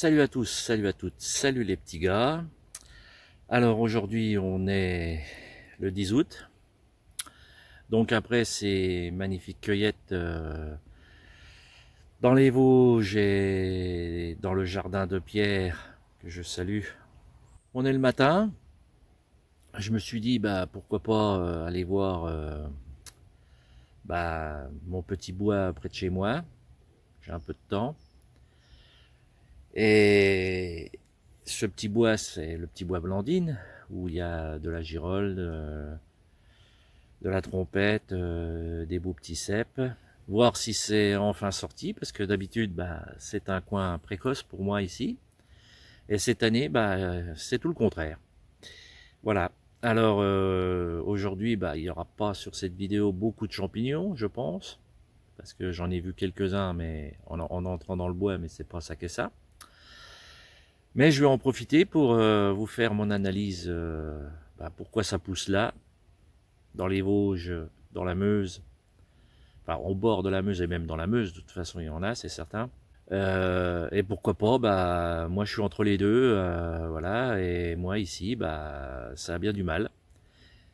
Salut à tous, salut à toutes, salut les petits gars. Alors aujourd'hui on est le 10 août. Donc après ces magnifiques cueillettes dans les Vosges et dans le jardin de Pierre que je salue. On est le matin. Je me suis dit bah pourquoi pas aller voir mon petit bois près de chez moi. J'ai un peu de temps. Et ce petit bois, c'est le petit bois Blandine, où il y a de la girole, de la trompette, des beaux petits cèpes. Voir si c'est enfin sorti, parce que d'habitude, c'est un coin précoce pour moi ici. Et cette année, c'est tout le contraire. Voilà. Alors, aujourd'hui, il n'y aura pas sur cette vidéo beaucoup de champignons, je pense. Parce que j'en ai vu quelques-uns, mais en entrant dans le bois, mais c'est pas ça que ça. Mais je vais en profiter pour vous faire mon analyse, pourquoi ça pousse là, dans les Vosges, dans la Meuse, enfin au bord de la Meuse et même dans la Meuse, de toute façon il y en a, c'est certain. Et pourquoi pas, moi je suis entre les deux, voilà, et moi ici, ça a bien du mal.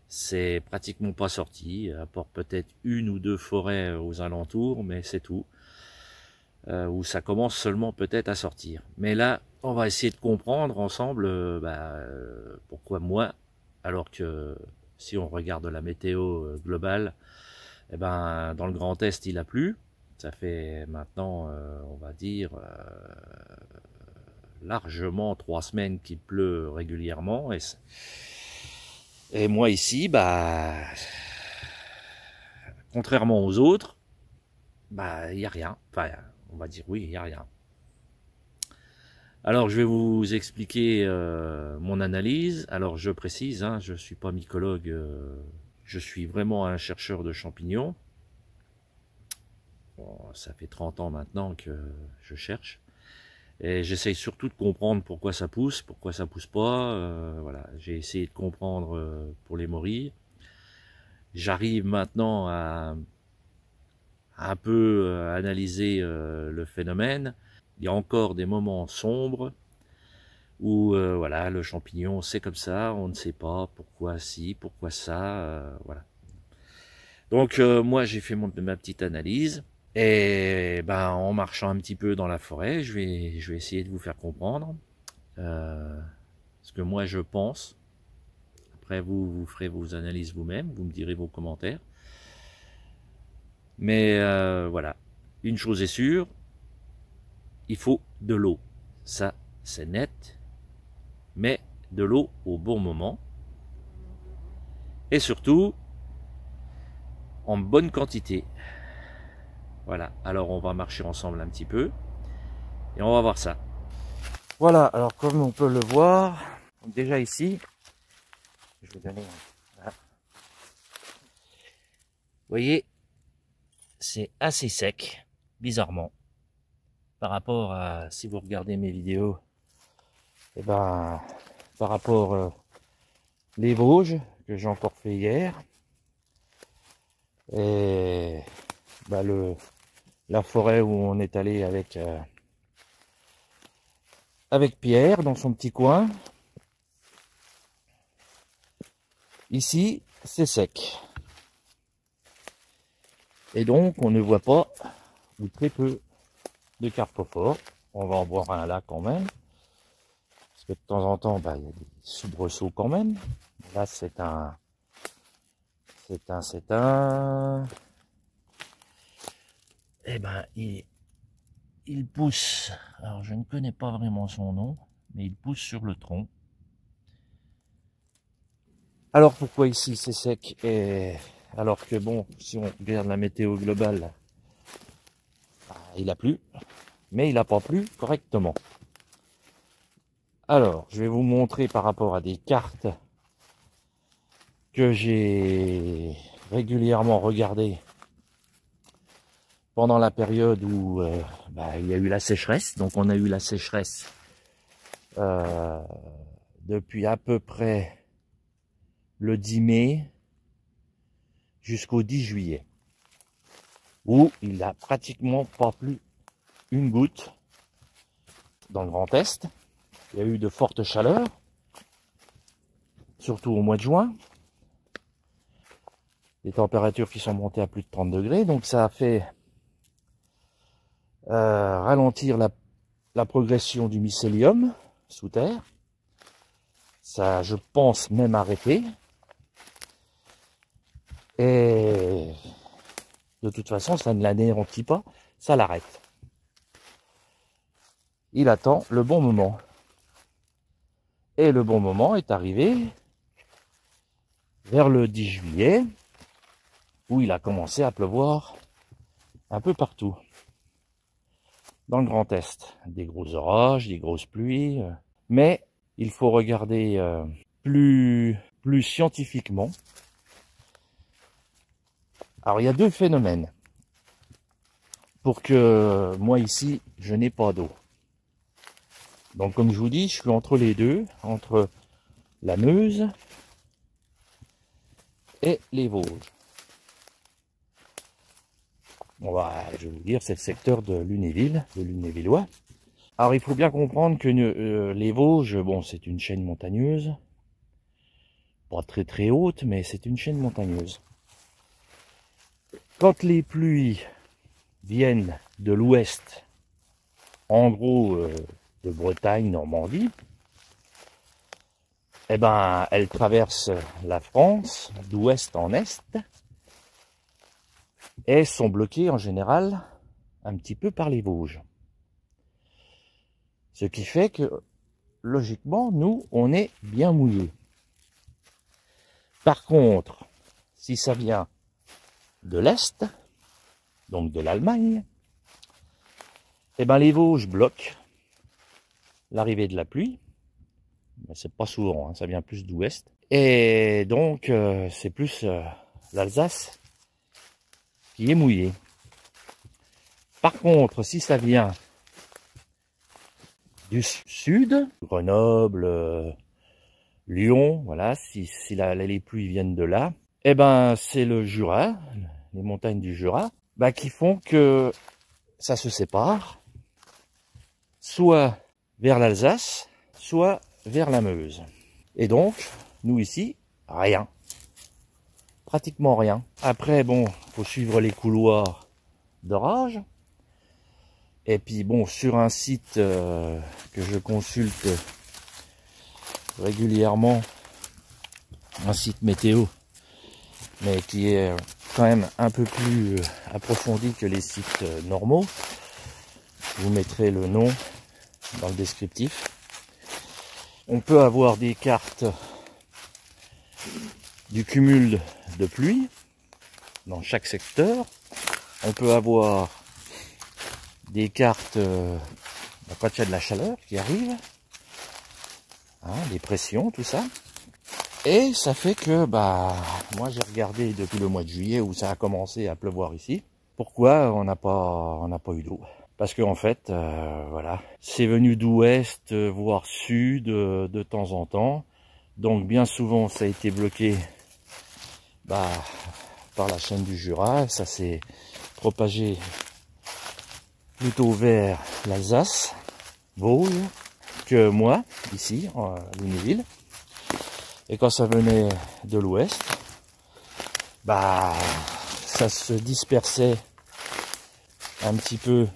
C'est pratiquement pas sorti, à part peut-être une ou deux forêts aux alentours, mais c'est tout. Où ça commence seulement peut-être à sortir. Mais là, on va essayer de comprendre ensemble pourquoi moi, alors que si on regarde la météo globale, dans le Grand Est il a plu. Ça fait maintenant, on va dire, largement 3 semaines qu'il pleut régulièrement. Et moi ici, contrairement aux autres, il n'y a rien. Enfin, on va dire oui, il n'y a rien. Alors je vais vous expliquer mon analyse. Alors je précise, je ne suis pas mycologue, je suis vraiment un chercheur de champignons. Bon, ça fait 30 ans maintenant que je cherche. Et j'essaye surtout de comprendre pourquoi ça pousse pas. Voilà, j'ai essayé de comprendre pour les morilles. J'arrive maintenant à un peu analyser le phénomène. Il y a encore des moments sombres où voilà, le champignon c'est comme ça, on ne sait pas pourquoi ci, pourquoi ça, voilà. Donc moi j'ai fait ma petite analyse et en marchant un petit peu dans la forêt, je vais essayer de vous faire comprendre ce que moi je pense. Après vous ferez vos analyses vous-même, vous me direz vos commentaires. Mais voilà, une chose est sûre, il faut de l'eau. Ça c'est net. Mais de l'eau au bon moment et surtout en bonne quantité. Voilà, alors on va marcher ensemble un petit peu et on va voir ça. Voilà, alors comme on peut le voir, déjà ici, je vais donner voilà. Vous voyez, c'est assez sec, bizarrement, par rapport à, si vous regardez mes vidéos, et par rapport les Vosges, que j'ai encore fait hier, et la forêt où on est allé avec Pierre dans son petit coin. Ici, c'est sec. Et donc, on ne voit pas, ou très peu, de carpophores. On va en voir un là quand même. Parce que de temps en temps, il y a des soubresauts quand même. Là, c'est un... Eh ben, il pousse. Alors, je ne connais pas vraiment son nom, mais il pousse sur le tronc. Alors, pourquoi ici c'est sec et alors que bon, si on regarde la météo globale, il a plu, mais il n'a pas plu correctement. Alors, je vais vous montrer par rapport à des cartes que j'ai régulièrement regardées pendant la période où il y a eu la sécheresse. Donc on a eu la sécheresse depuis à peu près le 10 mai jusqu'au 10 juillet, où il n'a pratiquement pas plu une goutte. dans le Grand Est. Il y a eu de fortes chaleurs, surtout au mois de juin. Des températures qui sont montées à plus de 30 degrés, donc ça a fait ralentir la progression du mycélium sous terre. Ça, je pense, même arrêté. Et de toute façon, ça ne l'anéantit pas, ça l'arrête. Il attend le bon moment. Et le bon moment est arrivé vers le 10 juillet, où il a commencé à pleuvoir un peu partout. Dans le Grand Est, des gros orages, des grosses pluies, mais il faut regarder plus scientifiquement. Alors il y a deux phénomènes pour que moi ici je n'ai pas d'eau. Donc comme je vous dis, je suis entre les deux, entre la Meuse et les Vosges. Bon bah, je vais vous dire, c'est le secteur de Lunéville, de Lunévillois. Alors il faut bien comprendre que les Vosges, bon, c'est une chaîne montagneuse, pas très très haute, mais c'est une chaîne montagneuse. Quand les pluies viennent de l'ouest, en gros de Bretagne, Normandie, eh ben elles traversent la France d'ouest en est et sont bloquées en général un petit peu par les Vosges. Ce qui fait que, logiquement, nous, on est bien mouillés. Par contre, si ça vient de l'Est, donc de l'Allemagne, eh ben les Vosges bloquent l'arrivée de la pluie. C'est pas souvent, hein, ça vient plus d'ouest. Et donc, c'est plus l'Alsace qui est mouillée. Par contre, si ça vient du sud, Grenoble, Lyon, voilà, si les pluies viennent de là, eh ben c'est le Jura, les montagnes du Jura, bah, qui font que ça se sépare, soit vers l'Alsace, soit vers la Meuse. Et donc, nous ici, rien. Pratiquement rien. Après, bon, faut suivre les couloirs d'orage. Et puis bon, sur un site que je consulte régulièrement, un site météo, mais qui est quand même un peu plus approfondi que les sites normaux. Je vous mettrai le nom dans le descriptif. On peut avoir des cartes du cumul de pluie dans chaque secteur. On peut avoir des cartes quand il y a de la chaleur qui arrive, hein, des pressions, tout ça. Et ça fait que, bah, moi j'ai regardé depuis le mois de juillet où ça a commencé à pleuvoir ici. Pourquoi on n'a pas eu d'eau? Parce que en fait, voilà, c'est venu d'ouest, voire sud, de temps en temps. Donc bien souvent ça a été bloqué, bah, par la chaîne du Jura. Ça s'est propagé plutôt vers l'Alsace, Vosges, que moi, ici, à Lunéville. Et quand ça venait de l'ouest, bah, ça se dispersait un petit peu,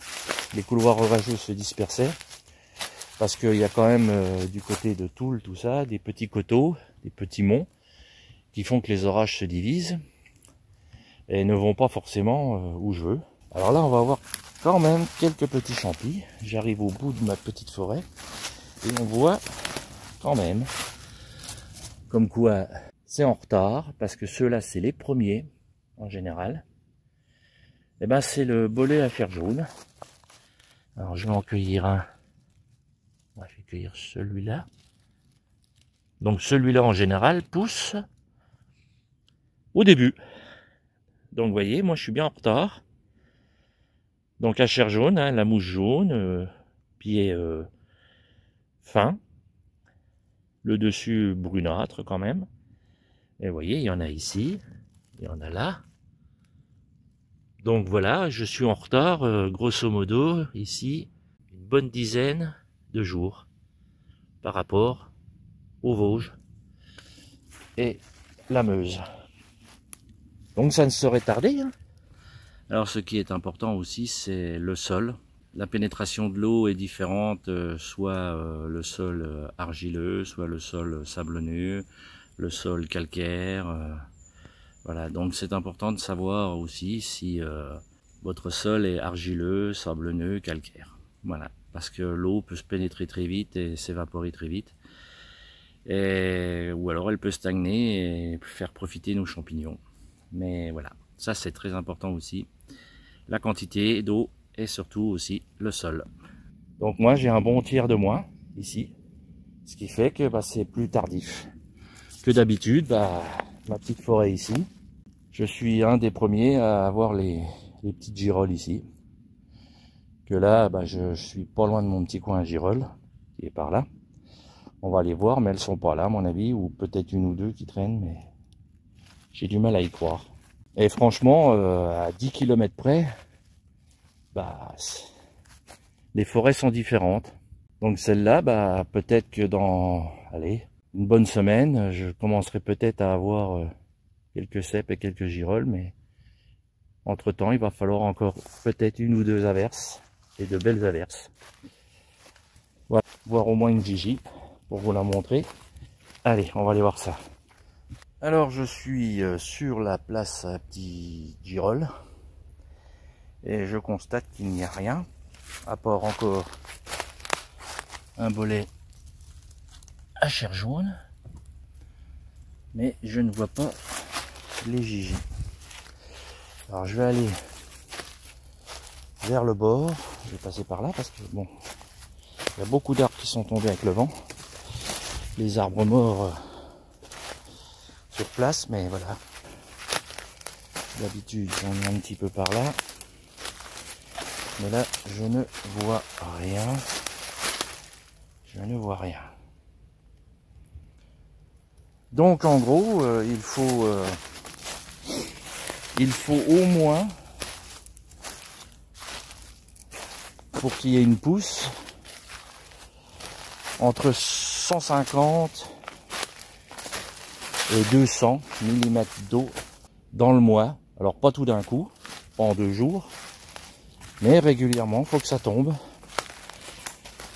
les couloirs orageux se dispersaient, parce qu'il y a quand même du côté de Toul, tout ça, des petits coteaux, des petits monts, qui font que les orages se divisent, et ne vont pas forcément où je veux. Alors là, on va voir quand même quelques petits champis. J'arrive au bout de ma petite forêt, et on voit quand même comme quoi c'est en retard, parce que ceux-là c'est les premiers en général. Et ben c'est le bolet à fer jaune. Alors je vais en cueillir un. On va cueillir celui-là. Donc celui-là en général pousse au début. Donc vous voyez, moi je suis bien en retard. Donc à chair jaune, hein, la mouche jaune, pied fin. Le dessus brunâtre quand même. Et vous voyez, il y en a ici, il y en a là. Donc voilà, je suis en retard, grosso modo, ici, une bonne dizaine de jours par rapport aux Vosges et la Meuse. Donc ça ne saurait tarder, hein. Alors ce qui est important aussi, c'est le sol. La pénétration de l'eau est différente, soit le sol argileux, soit le sol sablonneux, le sol calcaire. Voilà, donc c'est important de savoir aussi si votre sol est argileux, sablonneux, calcaire. Voilà, parce que l'eau peut se pénétrer très vite et s'évaporer très vite. Ou alors elle peut stagner et faire profiter nos champignons. Mais voilà, ça c'est très important aussi. La quantité d'eau et surtout aussi le sol. Donc moi j'ai un bon tiers de moins ici, ce qui fait que c'est plus tardif que d'habitude. Ma petite forêt ici, je suis un des premiers à avoir les petites girolles ici. Que là je suis pas loin de mon petit coin à girolles qui est par là. On va aller voir, mais elles sont pas là à mon avis, ou peut-être une ou deux qui traînent, mais j'ai du mal à y croire. Et franchement, à 10 km près, les forêts sont différentes. Donc celle-là, peut-être que dans, allez, une bonne semaine, je commencerai peut-être à avoir quelques cèpes et quelques girolles, mais entre-temps, il va falloir encore peut-être une ou deux averses, et de belles averses. Voilà, voir au moins une Gigi pour vous la montrer. Allez, on va aller voir ça. Alors je suis sur la place à Petit Girolles et je constate qu'il n'y a rien, à part encore un bolet à chair jaune, mais je ne vois pas les Gigi. Alors je vais aller vers le bord, je vais passer par là parce que bon, il y a beaucoup d'arbres qui sont tombés avec le vent, les arbres morts sur place, mais voilà, d'habitude j'en ai un petit peu par là, mais là je ne vois rien, donc en gros il faut au moins, pour qu'il y ait une pousse, entre 150 et 200 mm d'eau dans le mois. Alors pas tout d'un coup, pas en 2 jours, mais régulièrement, il faut que ça tombe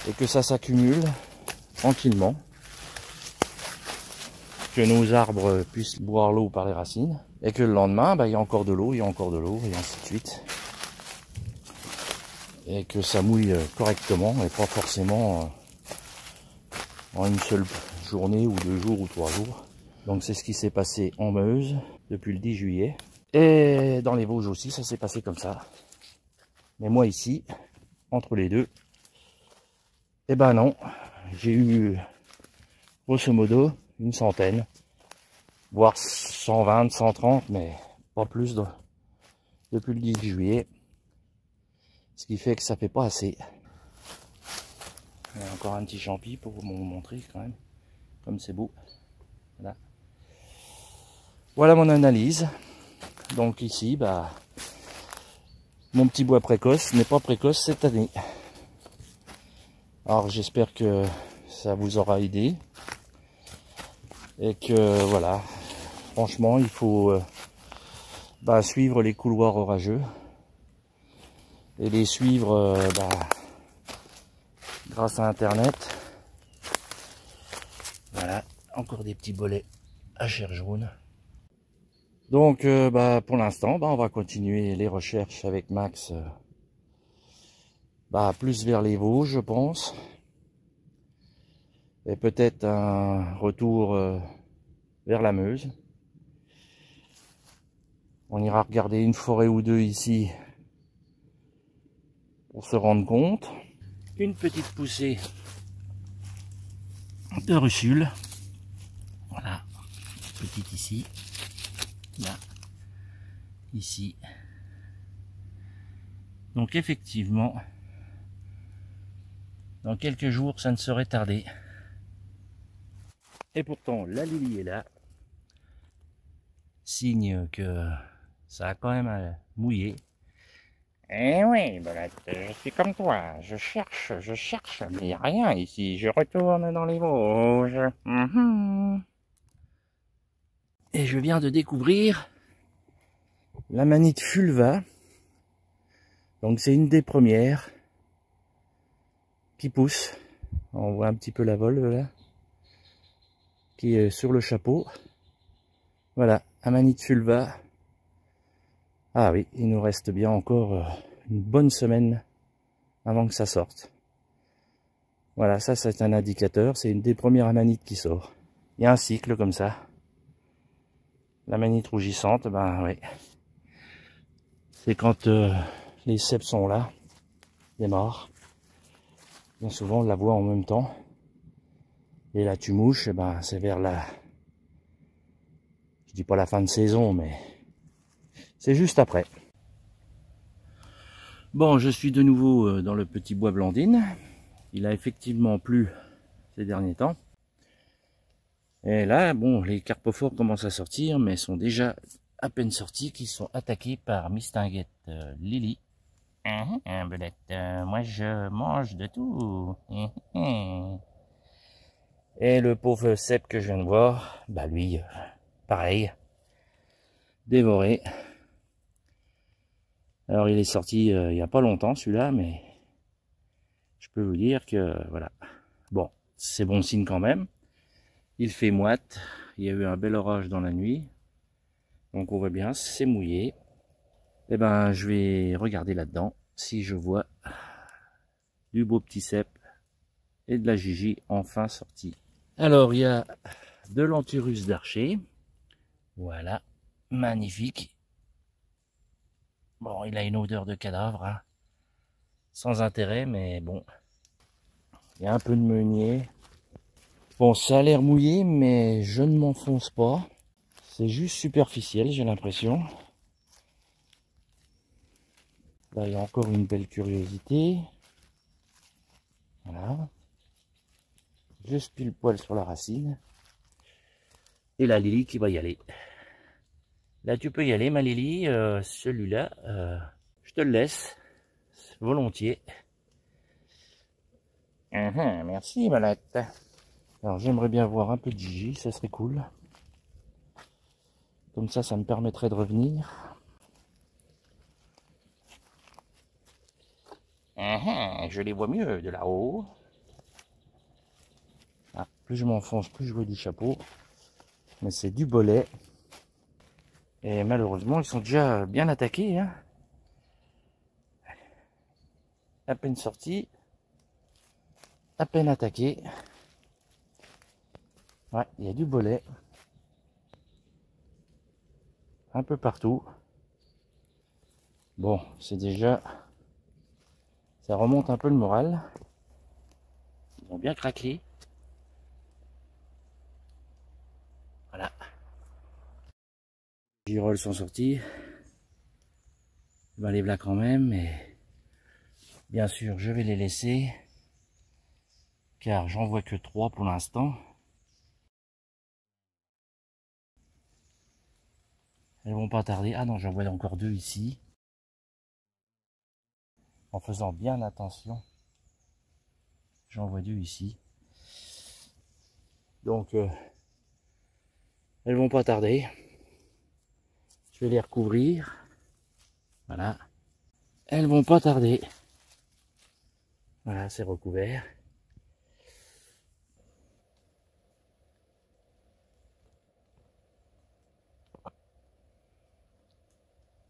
et que ça s'accumule tranquillement, que nos arbres puissent boire l'eau par les racines et que le lendemain, il y a encore de l'eau, il y a encore de l'eau et ainsi de suite. Et que ça mouille correctement et pas forcément en une seule journée ou 2 jours ou 3 jours. Donc c'est ce qui s'est passé en Meuse depuis le 10 juillet. Et dans les Vosges aussi, ça s'est passé comme ça. Mais moi ici, entre les deux, eh ben non, j'ai eu grosso modo une centaine, voire 120, 130, mais pas plus depuis le 10 juillet. Ce qui fait que ça fait pas assez. Il y a encore un petit champi pour vous montrer quand même, comme c'est beau. Voilà. Voilà mon analyse. Donc ici, mon petit bois précoce n'est pas précoce cette année. Alors j'espère que ça vous aura aidé. Et que voilà, franchement il faut suivre les couloirs orageux. Et les suivre grâce à internet. Voilà, encore des petits bolets à chair jaune. Donc pour l'instant, on va continuer les recherches avec Max, plus vers les Vosges, je pense. Et peut-être un retour vers la Meuse. On ira regarder une forêt ou deux ici pour se rendre compte. Une petite poussée de russule. Voilà, petite ici. Là, ici. Donc effectivement, dans quelques jours, ça ne serait tardé. Et pourtant, la lily est là. Signe que ça a quand même mouillé. Eh oui, Bolette, je suis comme toi. Je cherche, mais il n'y a rien ici. Je retourne dans les Vosges. Et je viens de découvrir l'amanite fulva. Donc c'est une des premières qui pousse. On voit un petit peu la volve là, qui est sur le chapeau. Voilà, amanite fulva. Ah oui, il nous reste bien encore une bonne semaine avant que ça sorte. Voilà, ça c'est un indicateur, c'est une des premières amanites qui sort. Il y a un cycle comme ça. L'amanite rougissante, ben oui. C'est quand les cèpes sont là, démarrent. Bien souvent on la voit en même temps. Et là tu mouches, eh ben c'est vers la... Je dis pas la fin de saison, mais c'est juste après. Bon, je suis de nouveau dans le petit bois Blandine. Il a effectivement plu ces derniers temps. Et là, bon, les carpophores commencent à sortir, mais sont déjà à peine sortis, qui sont attaqués par Mistinguette Lily. Belette, moi je mange de tout. Et le pauvre cèpe que je viens de voir, bah lui, pareil, dévoré. Alors il est sorti il n'y a pas longtemps celui-là, mais je peux vous dire que voilà. Bon, c'est bon signe quand même. Il fait moite, il y a eu un bel orage dans la nuit, donc on voit bien, c'est mouillé. Et ben je vais regarder là-dedans si je vois du beau petit cèpe et de la Gigi enfin sortie. Alors il y a de l'Anthurus d'Archer, voilà, magnifique. Bon, il a une odeur de cadavre, hein. Sans intérêt, mais bon, il y a un peu de meunier. Bon, ça a l'air mouillé, mais je ne m'enfonce pas. C'est juste superficiel, j'ai l'impression. Là, il y a encore une belle curiosité. Voilà. Juste pile poil sur la racine. Et la Lily qui va y aller. Là, tu peux y aller, ma Lily. Celui-là, je te le laisse. Volontiers. Merci, Bolette. Alors, j'aimerais bien voir un peu de Gigi, ça serait cool. Comme ça me permettrait de revenir. Je les vois mieux de là-haut. Ah, plus je m'enfonce, plus je vois du chapeau. Mais c'est du bolet. Et malheureusement, ils sont déjà bien attaqués, hein. À peine sortis. À peine attaqués. Ouais, il y a du bolet. Un peu partout. Bon, c'est déjà... Ça remonte un peu le moral. Ils ont bien craqué. Voilà. Les girolles sont sortis. Ben, les blagues quand même, mais... Bien sûr, je vais les laisser. Car j'en vois que 3 pour l'instant. Elles vont pas tarder. Ah non, j'en vois encore 2 ici. En faisant bien attention. J'en vois 2 ici. Donc, elles vont pas tarder. Je vais les recouvrir. Voilà. Elles vont pas tarder. Voilà, c'est recouvert.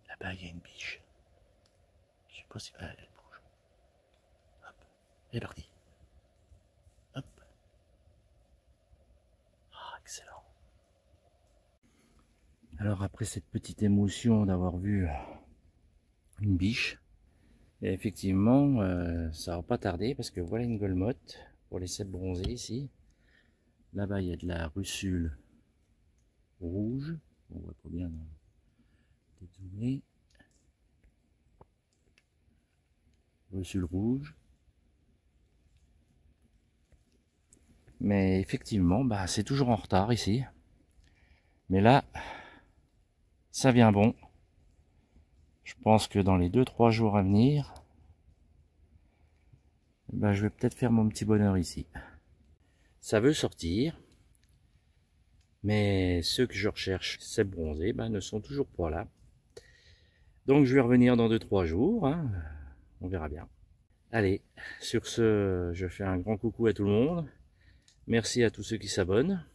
Là-bas, il y a une biche. Je sais pas si elle bouge. Hop. Elle est partie. Hop. Ah, excellent. Alors après cette petite émotion d'avoir vu une biche, et effectivement, ça va pas tarder parce que voilà une guillemotte pour les cèpes bronzés ici. Là-bas, il y a de la russule rouge. On voit pas bien dans le zoomé. Russule rouge. Mais effectivement, bah, c'est toujours en retard ici. Mais là, ça vient bon. Je pense que dans les 2-3 jours à venir, ben, je vais peut-être faire mon petit bonheur ici. Ça veut sortir, mais ceux que je recherche, ces bronzés, ben, ne sont toujours pas là. Donc je vais revenir dans 2-3 jours, hein. On verra bien. Allez, sur ce, je fais un grand coucou à tout le monde. Merci à tous ceux qui s'abonnent.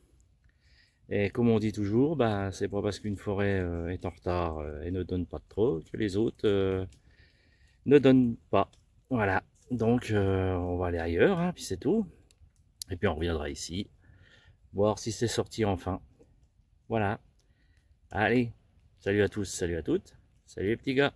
Et comme on dit toujours, bah, c'est pas parce qu'une forêt est en retard et ne donne pas trop que les autres ne donnent pas. Voilà, donc on va aller ailleurs, hein, puis c'est tout. Et puis on reviendra ici, voir si c'est sorti enfin. Voilà, allez, salut à tous, salut à toutes, salut les petits gars.